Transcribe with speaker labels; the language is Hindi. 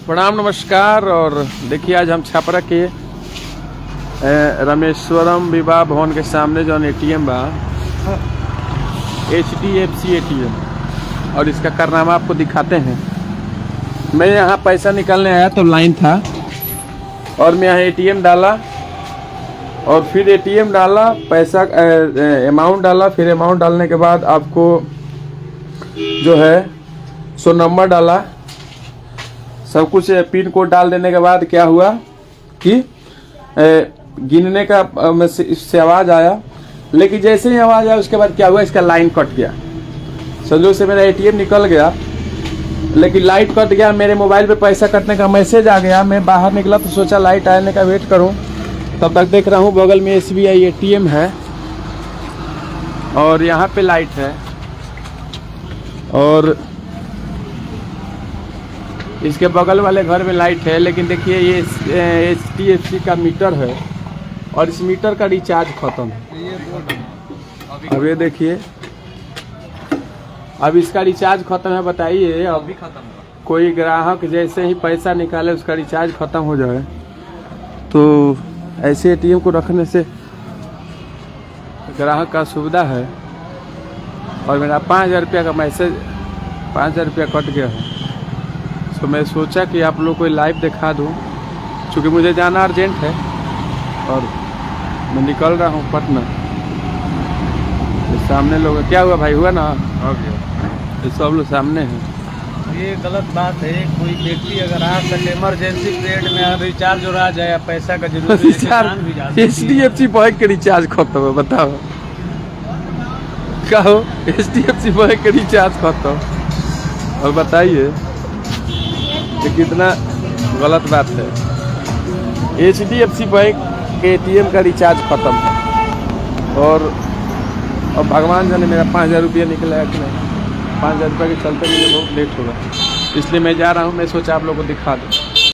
Speaker 1: प्रणाम नमस्कार। और देखिए आज हम छपरा के रामेश्वरम विवाह भवन के सामने जो एटीएम बा HDFC एटीएम, और इसका कारनामा आपको दिखाते हैं। मैं यहाँ पैसा निकालने आया तो लाइन था और मैं यहाँ एटीएम डाला और फिर एटीएम डाला, पैसा अमाउंट डाला, फिर अमाउंट डालने के बाद आपको जो है सो नंबर डाला, सब कुछ पिन कोड डाल देने के बाद क्या हुआ कि गिनने का से आवाज़ आया, लेकिन जैसे ही आवाज़ आया उसके बाद क्या हुआ, इसका लाइन कट गया। संजोग से मेरा एटीएम निकल गया लेकिन लाइट कट गया। मेरे मोबाइल पे पैसा कटने का मैसेज आ गया। मैं बाहर निकला तो सोचा लाइट आने का वेट करूं, तब तक देख रहा हूं बगल में SBI एटीएम है और यहाँ पे लाइट है और इसके बगल वाले घर में लाइट है। लेकिन देखिए ये HDFC का मीटर है और इस मीटर का रिचार्ज खत्म है। अब ये देखिए, अब इसका रिचार्ज खत्म है। बताइए अब कोई ग्राहक जैसे ही पैसा निकाले उसका रिचार्ज खत्म हो जाए तो ऐसे एटीएम को रखने से ग्राहक का सुविधा है। और मेरा 5000 रुपया का मैसेज 5000 रुपया कट गया है। तो मैं सोचा कि आप लोग को लाइव दिखा दूं, क्योंकि मुझे जाना अर्जेंट है और मैं निकल रहा हूं पटना। सामने लोग क्या हुआ भाई, हुआ ना? ये सब लोग सामने हैं।
Speaker 2: ये गलत बात है। कोई व्यक्ति अगर आ सके इमरजेंसी पीरियड में रिचार्ज हो रहा जाए, पैसा का जरूरी है।
Speaker 1: HDFC बैंक के रिचार्ज खत्म है, बताओ क्या हो? HDFC बैंक के रिचार्ज खत्म, और बताइए ये कितना गलत बात है। HDFC बैंक के एटीएम का रिचार्ज खत्म है और अब भगवान जाने मेरा 5000 रुपया निकला है कि नहीं। 5000 रुपये के चलते मुझे बहुत लेट होगा, इसलिए मैं जा रहा हूँ। मैं सोचा आप लोगों को दिखा दूँ।